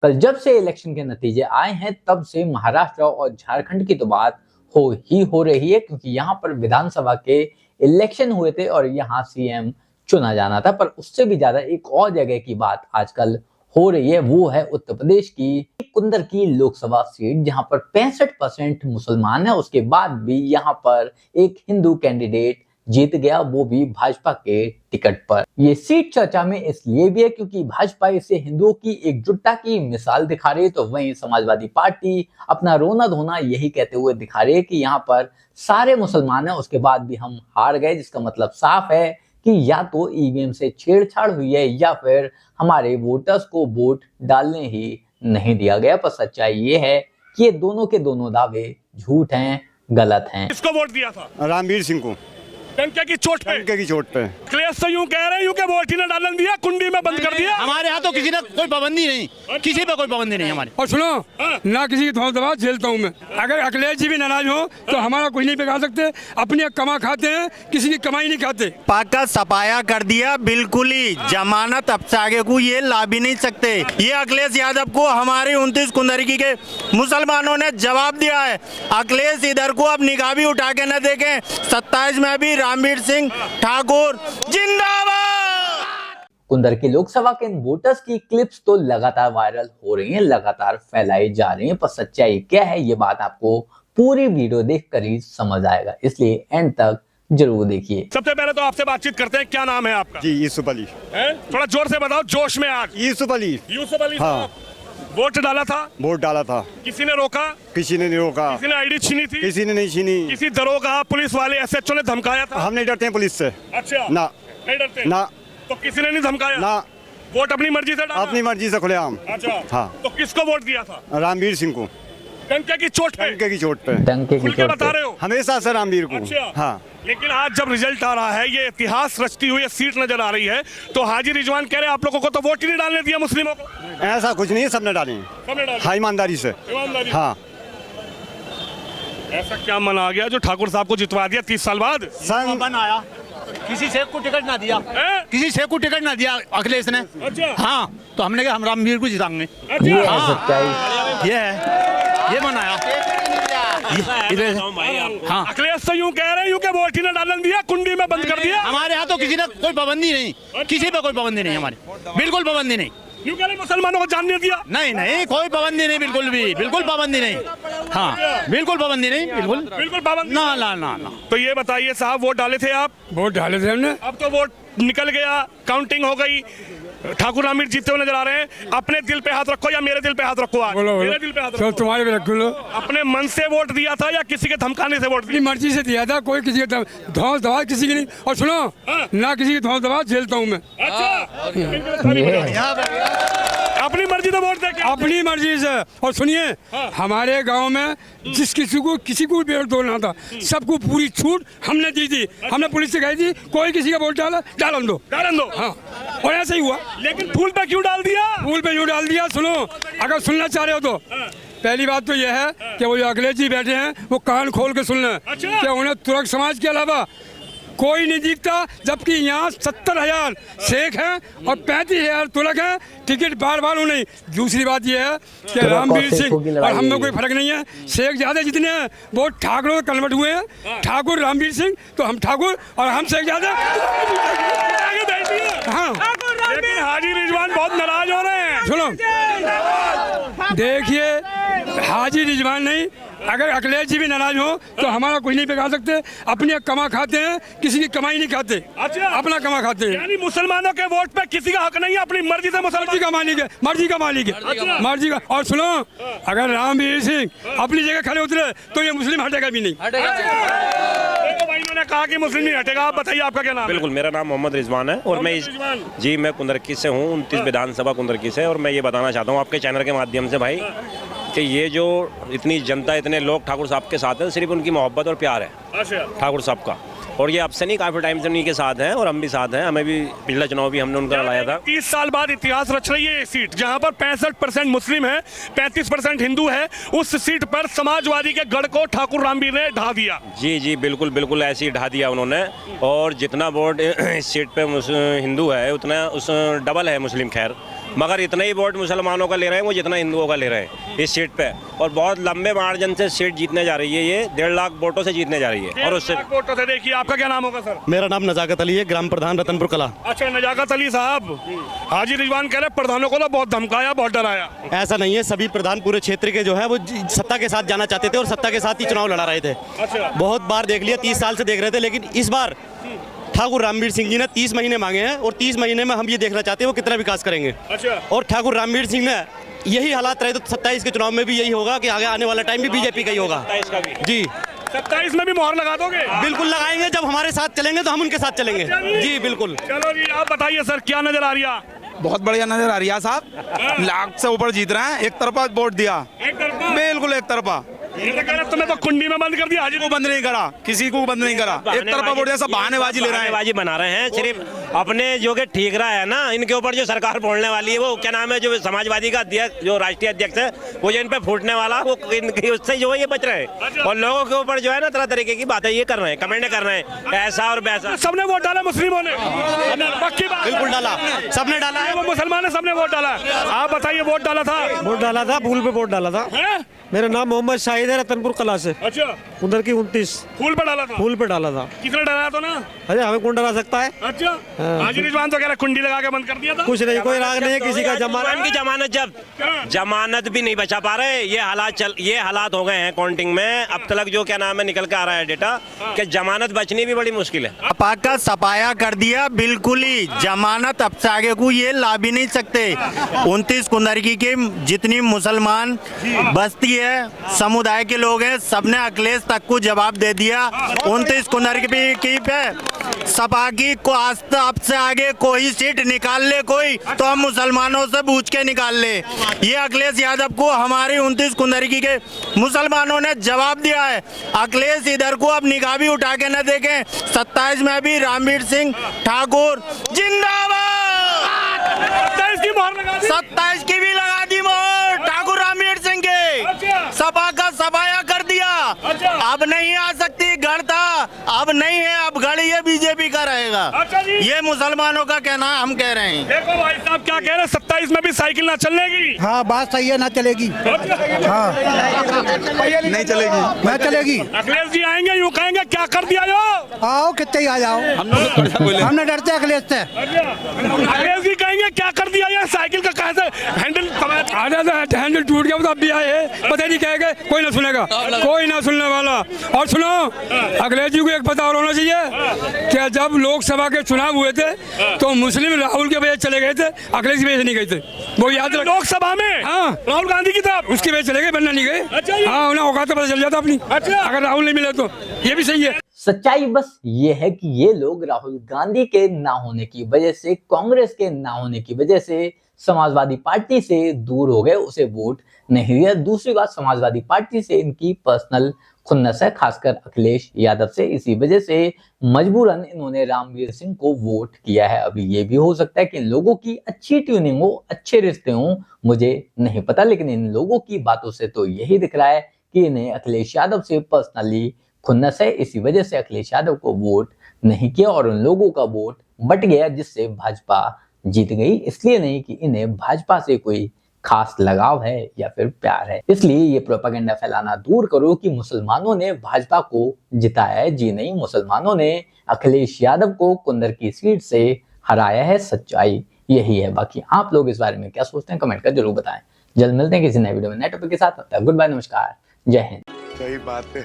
कल जब से इलेक्शन के नतीजे आए हैं तब से महाराष्ट्र और झारखंड की तो बात हो रही है, क्योंकि यहाँ पर विधानसभा के इलेक्शन हुए थे और यहाँ सीएम चुना जाना था। पर उससे भी ज्यादा एक और जगह की बात आजकल हो रही है, वो है उत्तर प्रदेश की कुंदर की लोकसभा सीट, जहां पर 65% मुसलमान है। उसके बाद भी यहाँ पर एक हिंदू कैंडिडेट जीत गया, वो भी भाजपा के टिकट पर। ये सीट चर्चा में इसलिए भी है क्योंकि भाजपा इसे हिंदुओं की एकजुटता की मिसाल दिखा रही है, तो वहीं समाजवादी पार्टी अपना रोना धोना यही कहते हुए दिखा रही है कि यहाँ पर सारे मुसलमान हैं, उसके बाद भी हम हार गए। जिसका मतलब साफ है कि या तो ईवीएम से छेड़छाड़ हुई है या फिर हमारे वोटर्स को वोट डालने ही नहीं दिया गया। पर सच्चाई ये है कि ये दोनों के दोनों दावे झूठ हैं, गलत हैं। किसको वोट दिया था? रामवीर सिंह को। डंके की चोट पे? डंके की चोट पे। अखिलेश तो यूं कह रहे हैं कि वोट ही ना डालन दिया, कुंडी में बंद कर दिया। हमारे यहाँ तो किसी ने कोई पाबंदी नहीं, किसी पे कोई पाबंदी नहीं हमारी। और सुनो, ना किसी की धौल दबाव झेलता हूँ मैं। अगर अखिलेश जी भी नाराज हो तो हमारा कुछ नहीं बिगाड़ सकते। अपने कमा खाते हैं, किसी की कमाई नहीं खाते। पक्का सफाया कर दिया, बिल्कुल ही जमानत अब से आगे को ये ला भी नहीं सकते। ये अखिलेश यादव को हमारे 29 कुंदरकी के मुसलमानों ने जवाब दिया है। अखिलेश इधर को अब निगाह भी उठा के न देखें। 27 में भी रामवीर सिंह ठाकुर जिंदाबाद। कुंदर की लोकसभा के वोटर्स की क्लिप्स तो लगातार वायरल हो रही हैं, लगातार फैलाई जा रही हैं। पर सच्चाई क्या है, ये बात आपको पूरी वीडियो देखकर ही समझ आएगा, इसलिए एंड तक जरूर देखिए। सबसे पहले तो आपसे बातचीत करते हैं, क्या नाम है आपका? जी यूसुफ अली। थोड़ा जोर से बताओ, जोश में आज। यूसुफ अली। यूसुफ अली हाँ। साहब, वोट डाला था? वोट डाला था। किसी ने रोका? किसी ने नहीं रोका। किसी ने आईडी छीनी थी? किसी ने नहीं छीनी। किसी दरोगा पुलिस वाले एसएचओ ने धमकाया था? हम नहीं डरते हैं पुलिस से। अच्छा, ना नहीं डरते ना। तो किसी ने नहीं धमकाया ना, वोट अपनी मर्जी से डाला? अपनी मर्जी से खुलेआम। अच्छा, हाँ। तो किसको वोट दिया था? रामवीर सिंह को। डंके की चोट पे? डंके की चोट पे। डंके की खुल के चोट बता पे। रहे हो? हमेशा से रामवीर को। अच्छा। हाँ। लेकिन आज जब रिजल्ट आ रहा है, ये इतिहास रचती हुई सीट नजर आ रही है, तो हाजी रिजवान कह रहे हैं आप लोगों को तो वोट ही नहीं डालने दिया मुस्लिमों को। ऐसा कुछ नहीं है, सबने डाले हैं। सबने डाले? हाँ, ईमानदारी से। ईमानदारी। हाँ। ऐसा क्या मन आ गया जो ठाकुर साहब को जितवा दिया 30 साल बाद? बनाया, किसी शेख को टिकट ना दिया। किसी शेख को टिकट ना दिया अखिलेश ने। अच्छा। हाँ, तो हमने कहा हम रामवीर को जिताएंगे। ये है हाँ। सच्चाई। ये है, ये बनाया। हाँ, अखिलेश तो यूं कह रहे हैं कि वोट ही ना डालन दिया, कुंडी में बंद कर दिया। हमारे यहाँ तो किसी ने कोई पाबंदी नहीं, किसी पे कोई पाबंदी नहीं हमारी, बिल्कुल पाबंदी नहीं। यूं कह रहे मुसलमानों को जानने दिया? नहीं नहीं, कोई पाबंदी नहीं, बिल्कुल भी, बिल्कुल पाबंदी नहीं। हाँ, बिल्कुल पाबंदी नहीं, बिल्कुल पाबंदी ना ना ना ना। तो ये बताइए साहब, वोट डाले थे आप? वोट डाले थे हमने। अब तो वोट निकल गया, काउंटिंग हो गई, ठाकुर रामवीर जीतते हुए नजर आ रहे हैं। अपने दिल पे हाथ रखो या मेरे दिल पे हाथ रखो? आज बोलो, मेरे दिल पे हाथ चलो रखो। तुम्हारे पे रख लो। अपने मन से वोट दिया था या किसी के धमकाने से वोट अपनी दिया? मर्जी से दिया था, कोई किसी का धौल दबाव किसी की नहीं। और सुनो, ना किसी की धौल दबाव झेलता हूँ मैं। अच्छा, अपनी मर्जी से वोट दे? अपनी मर्जी से। और सुनिए, हमारे गांव में जिस किसी को भी वोट डालना था, सबको पूरी छूट हमने दी थी। हमने पुलिस से कही थी कोई किसी का वोट डालन दो। डालन दो। हाँ, और ऐसा ही हुआ। लेकिन फूल पे क्यों डाल दिया? फूल पे क्यों डाल दिया? सुनो, अगर सुनना चाह रहे हो तो पहली बात तो यह है कि वो जो अखिलेश जी बैठे हैं वो कान खोल के सुन लें। अच्छा। कि उन्हें तुरक समाज के अलावा कोई नहीं दिखता, जबकि यहाँ 70,000 शेख हैं और 35,000 तुरक हैं। टिकट बार बार नहीं। दूसरी बात यह है कि रामवीर सिंह और हम में कोई फर्क नहीं है। शेख ज्यादा जितने हैं वो ठाकुरों में कन्वर्ट हुए हैं। ठाकुर रामवीर सिंह तो हम ठाकुर और हम शेख ज्यादा। हाँ, लेकिन हाजी रिजवान बहुत नाराज हो रहे हैं। सुनो, देखिए, हाजी रिजवान नहीं, अगर अखिलेश जी भी नाराज हो तो हमारा कुछ नहीं बिगाड़ सकते। अपने कमा खाते हैं, किसी की कमाई नहीं खाते। अच्छा। अपना कमा खाते हैं। यानी मुसलमानों के वोट पे किसी का हक नहीं है, अपनी मर्जी से मुसलमान मर्जी का मालिक है, मर्जी का मालिक है, अच्छा। मर्जी का। और सुनो, अगर रामवीर सिंह अपनी जगह खड़े उतरे तो ये मुस्लिम हटेगा भी नहीं। देखो भाई, इन्होंने कहा कि मुस्लिम नहीं हटेगा। आप बताइए आपका क्या नाम है? बिल्कुल, मेरा नाम मोहम्मद रिजवान है और मैं जी मैं कुंदरकी से हूँ, 29 विधानसभा कुंदरकी से। और मैं ये बताना चाहता हूँ आपके चैनल के माध्यम से भाई कि ये जो इतनी जनता, इतने लोग ठाकुर साहब के साथ हैं, सिर्फ उनकी मोहब्बत और प्यार है अच्छा। ठाकुर साहब का। और ये अब से नहीं, काफ़ी टाइम से उन्हीं के साथ हैं और हम भी साथ हैं। हमें भी पिछला चुनाव भी हमने उनका लड़ाया था। 30 साल बाद इतिहास रच रही है ये सीट, जहां पर 65% मुस्लिम है, 35% हिंदू है। उस सीट पर समाजवादी के गढ़ को ठाकुर रामवीर ने ढा दिया। जी जी, बिल्कुल बिल्कुल ऐसे ही ढा दिया उन्होंने। और जितना वोट इस सीट पे हिंदू है, उतना उस डबल है मुस्लिम। खैर, मगर इतना ही वोट मुसलमानों का ले रहे हैं वो जितना हिंदुओं का ले रहे हैं इस सीट पे, और बहुत लंबे मार्जिन से सीट जीतने जा रही है, ये 1.5 लाख वोटों से जीतने जा रही है। और उससे वोटों से देखिए, आपका क्या नाम होगा सर? मेरा नाम नजाकत अली है, ग्राम प्रधान रतनपुर कला। अच्छा, नजाकत अली साहब, हाजी रिजवान कह रहे प्रधानों को तो बहुत धमकाया, बहुत डराया। ऐसा नहीं है, सभी प्रधान पूरे क्षेत्र के जो है वो सत्ता के साथ जाना चाहते थे और सत्ता के साथ ही चुनाव लड़ा रहे थे। अच्छा। बहुत बार देख लिया, 30 साल से देख रहे थे, लेकिन इस बार ठाकुर रामवीर सिंह जी ने 30 महीने मांगे हैं और 30 महीने में हम ये देखना चाहते हैं वो कितना विकास करेंगे। अच्छा। और ठाकुर रामवीर सिंह ने यही हालात रहे तो 27 के चुनाव में भी यही होगा कि आगे आने वाला टाइम भी बीजेपी का ही होगा। 27 का भी जी 27 में भी मोहर लगा दोगे? बिल्कुल लगाएंगे, जब हमारे साथ चलेंगे तो हम उनके साथ चलेंगे। जी बिल्कुल। चलो जी, आप बताइए सर, क्या नजर आ रही है? बहुत बढ़िया नजर आ रही है साहब, लाख से ऊपर जीत रहे हैं। एक तरफा वोट दिया, एक तरफा? बिल्कुल एक तरफा। ये तो कह रहे तुम्हें तो कुंडी में बंद कर दिया, हाजी को बंद नहीं करा, किसी को बंद नहीं करा, एक तरफा वोट दिया, सब बहानेबाजी ले रहे हैं। बहानेबाजी बना रहे हैं, सिर्फ अपने जो कि ठीक रहा है ना, इनके ऊपर जो सरकार बोलने वाली है वो क्या नाम है, जो समाजवादी का अध्यक्ष, जो राष्ट्रीय अध्यक्ष है, वो जो इन पे फूटने वाला, वो इनकी उससे जो है ये बच रहे हैं, और लोगों के ऊपर जो है ना तरह तरीके की बातें ये कर रहे हैं, कमेंट कर रहे हैं, ऐसा और वैसा। सबने वोट डाला मुस्लिमों ने, पक्की बात? बिल्कुल डाला, सबने डाला है। वो मुसलमान ने सबने वोट डाला। आप बताइए, वोट डाला था? वोट डाला था, फूल पे वोट डाला था। हैं? मेरा नाम मोहम्मद शाहिद है, रतनपुर कला से। अच्छा, उधर की 29 फूल पर डाला था? फूल पे डाला था। किसने डराया तो ना? अरे हमें कौन डरा सकता है? अच्छा, हाजी रिजवान तो कह रहा कुंडी लगा के बंद कर दिया था। कुछ नहीं, कोई राग नहीं है किसी का। जमानत की जमानत, जब जमानत भी नहीं बचा पा रहे, ये हालात हो गए हैं काउंटिंग में। अब तक जो क्या नाम है निकल के आ रहा है डेटा कि जमानत बचनी भी बड़ी मुश्किल है। सपा का सफाया कर दिया बिल्कुल ही, जमानत अब से आगे को ये ला भी नहीं सकते। 29 कुंदरकी के जितनी मुसलमान बस्ती है, समुदाय के लोग हैं, सबने अखिलेश तक को जवाब दे दिया। 29 कुंदरकी की पे सपा की को आस्था अब से आगे कोई सीट निकाल ले कोई, तो हम मुसलमानों से पूछ के निकाल ले। ये अखिलेश यादव को हमारी 29 कुंदरकी के मुसलमानों ने जवाब दिया है। अखिलेश इधर को अब निगाह भी उठा के न देखें। 27 में भी रामवीर सिंह ठाकुर जिंदाबाद। 27 की मोहर लगा दी? 27 की भी लगा दी मोहर ठाकुर रामवीर सिंह के। सपा का सफाया कर दिया। अब नहीं आ सकती, गढ़ था, अब नहीं है, अब गढ़ ये बीजेपी का रहेगा। अच्छा जी। ये मुसलमानों का कहना है, हम कह रहे हैं। देखो भाई साहब क्या कह रहे हैं, 27 में भी साइकिल ना चलेगी? हाँ, बात सही है, ना चलेगी। हाँ, नहीं चलेगी, ना चलेगी। अखिलेश जी आएंगे, यूँ कहेंगे क्या कर दिया जो? आओ, कितने ही आ जाओ। हमने डरते अखिलेश से। अखिलेश जी कहेंगे क्या कर दिया ये, साइकिल का कैसे हैंडल हैंडल टूट गया, तो अब भी आए, पता नहीं कहेंगे, कोई ना सुनेगा, कोई ना सुनने वाला। और सुनो, अखिलेश जी को एक पता और होना चाहिए कि जब लोकसभा के चुनाव हुए थे तो मुस्लिम राहुल के वजह चले गए थे, अखिलेश की वजह से नहीं गए थे। वो याद रख। लोकसभा में? हाँ, राहुल गांधी की तरफ उसकी वजह चले गए, बनना नहीं गए। अच्छा, हाँ, उन्हें औकात पता चल जाता अपनी। अच्छा, अगर राहुल नहीं मिले तो ये भी सही है। सच्चाई बस ये है कि ये लोग राहुल गांधी के ना होने की वजह से, कांग्रेस के ना होने की वजह से समाजवादी पार्टी से दूर हो गए, उसे वोट नहीं दिया। दूसरी बात, समाजवादी पार्टी से इनकी पर्सनल खुन्नस है, खासकर अखिलेश यादव से। इसी वजह से मजबूरन इन्होंने रामवीर सिंह को वोट किया है। अभी ये भी हो सकता है कि इन लोगों की अच्छी ट्यूनिंग हो, अच्छे रिश्ते हों, मुझे नहीं पता, लेकिन इन लोगों की बातों से तो यही दिख रहा है कि इन्हें अखिलेश यादव से पर्सनली खुन्नस है। इसी वजह से अखिलेश यादव को वोट नहीं किया और उन लोगों का वोट बट गया, जिससे भाजपा जीत गई। इसलिए नहीं कि इन्हें भाजपा से कोई खास लगाव है या फिर प्यार है। इसलिए ये प्रोपेगेंडा फैलाना दूर करो कि मुसलमानों ने भाजपा को जिताया है। जी नहीं, मुसलमानों ने अखिलेश यादव को कुंदर की सीट से हराया है। सच्चाई यही है। बाकी आप लोग इस बारे में क्या सोचते हैं, कमेंट कर जरूर बताएं। जल्द मिलते हैं किसी नए वीडियो में नए टॉपिक के साथ। तब तक गुड बाय, नमस्कार, जय हिंद। सही बात है।